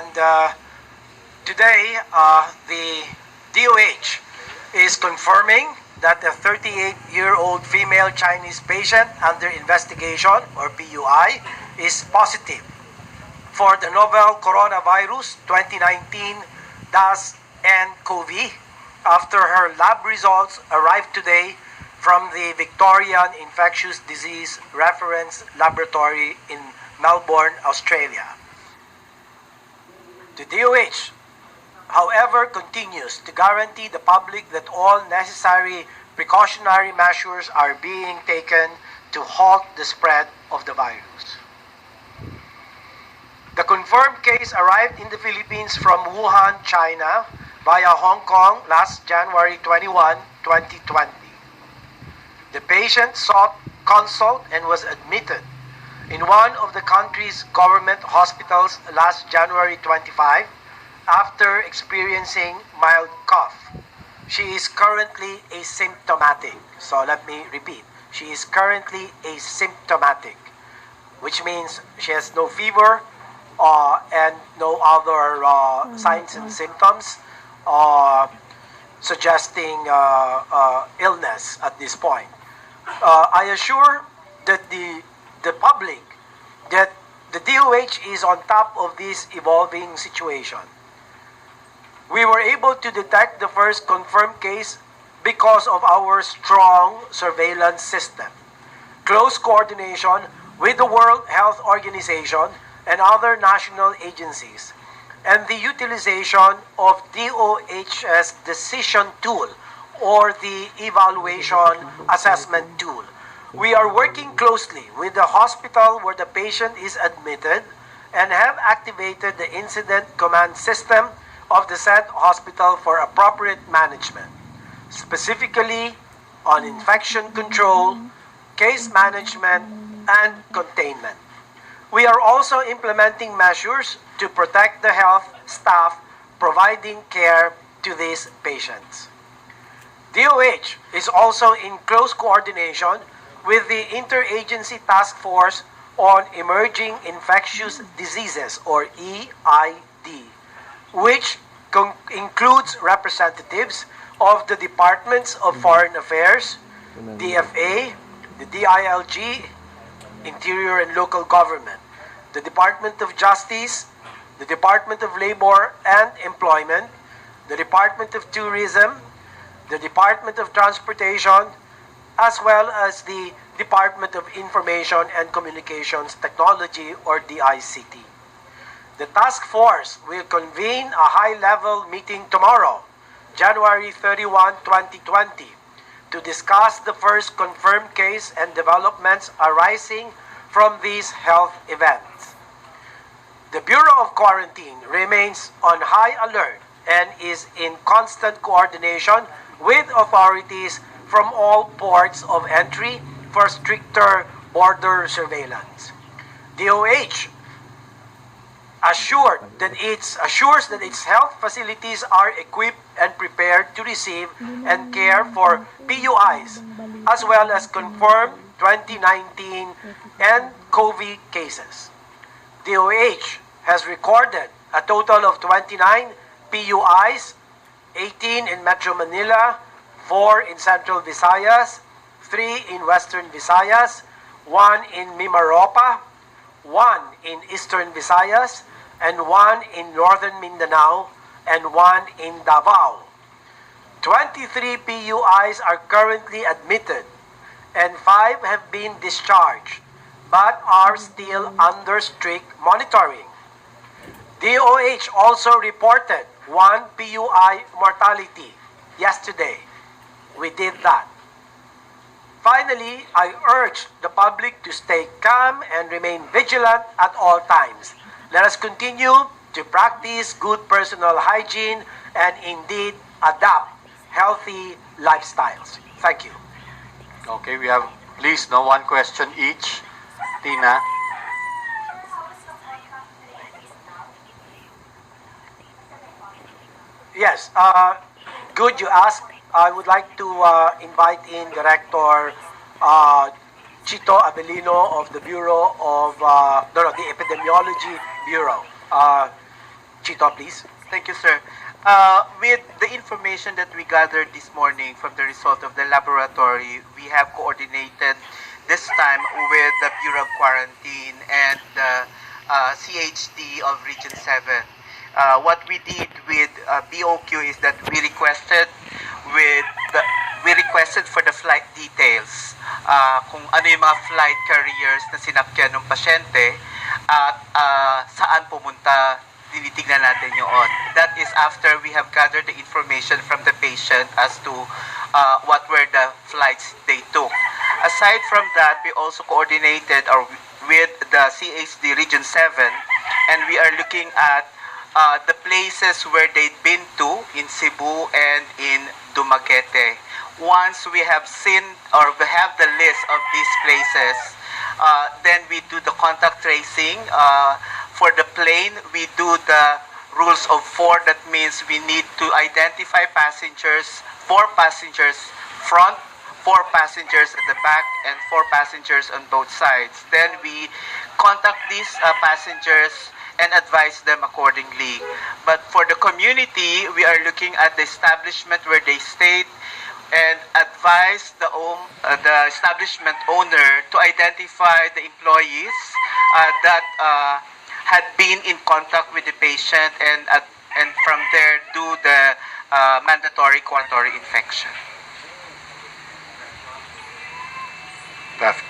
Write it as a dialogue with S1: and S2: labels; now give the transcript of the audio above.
S1: And today, the DOH is confirming that a 38-year-old female Chinese patient under investigation, or PUI, is positive for the novel coronavirus 2019-nCoV after her lab results arrived today from the Victorian Infectious Disease Reference Laboratory in Melbourne, Australia. The DOH, however, continues to guarantee the public that all necessary precautionary measures are being taken to halt the spread of the virus. The confirmed case arrived in the Philippines from Wuhan, China, via Hong Kong last January 21, 2020. The patient sought consult and was admitted in one of the country's government hospitals last January 25 after experiencing mild cough. She is currently asymptomatic. So let me repeat. She is currently asymptomatic, which means she has no fever and no other signs and symptoms suggesting illness at this point. I assure that the public that the DOH is on top of this evolving situation. We were able to detect the first confirmed case because of our strong surveillance system, close coordination with the World Health Organization and other national agencies, and the utilization of DOH's decision tool or the evaluation assessment tool. We are working closely with the hospital where the patient is admitted and have activated the incident command system of the said hospital for appropriate management, specifically on infection control, case management, and containment. We are also implementing measures to protect the health staff providing care to these patients. DOH is also in close coordination with the Interagency Task Force on Emerging Infectious Diseases, or EID, which includes representatives of the Departments of Foreign Affairs, DFA, the DILG, Interior and Local Government, the Department of Justice, the Department of Labor and Employment, the Department of Tourism, the Department of Transportation, as well as the Department of Information and Communications Technology, or DICT. The task force will convene a high-level meeting tomorrow, January 31, 2020, to discuss the first confirmed case and developments arising from these health events. The Bureau of Quarantine remains on high alert and is in constant coordination with authorities from all ports of entry for stricter border surveillance. DOH assures that its health facilities are equipped and prepared to receive and care for PUIs, as well as confirmed 2019 and COVID cases. DOH has recorded a total of 29 PUIs, 18 in Metro Manila, 4 in Central Visayas, 3 in Western Visayas, 1 in Mimaropa, 1 in Eastern Visayas, and 1 in Northern Mindanao, and 1 in Davao. 23 PUIs are currently admitted, and 5 have been discharged, but are still under strict monitoring. DOH also reported 1 PUI mortality yesterday. We did that. Finally, I urge the public to stay calm and remain vigilant at all times. Let us continue to practice good personal hygiene and indeed adopt healthy lifestyles. Thank you.
S2: Okay, we have please no one question each. Tina.
S1: Yes, good you asked. I would like to invite in Director Chito Abelino of the Bureau of, the Epidemiology Bureau. Chito, please.
S3: Thank you, sir. With the information that we gathered this morning from the result of the laboratory, we have coordinated this time with the Bureau of Quarantine and the CHD of Region 7. What we did with BOQ is that we requested for the flight details, kung ano yung mga flight carriers na sinakyan ng pasyente at saan pumunta, tinitignan natin yun. That is after we have gathered the information from the patient as to what were the flights they took. Aside from that, we also coordinated with the CHD Region 7, and we are looking at the places where they'd been to in Cebu and in Dumaguete. Once we have seen or we have the list of these places, then we do the contact tracing. For the plane, we do the rules of 4. That means we need to identify passengers, 4 passengers front, 4 passengers at the back, and 4 passengers on both sides. Then we contact these passengers and advise them accordingly. But for the community, we are looking at the establishment where they stayed and advise the establishment owner to identify the employees that had been in contact with the patient, and from there do the mandatory quarantine infection.
S2: Perfect.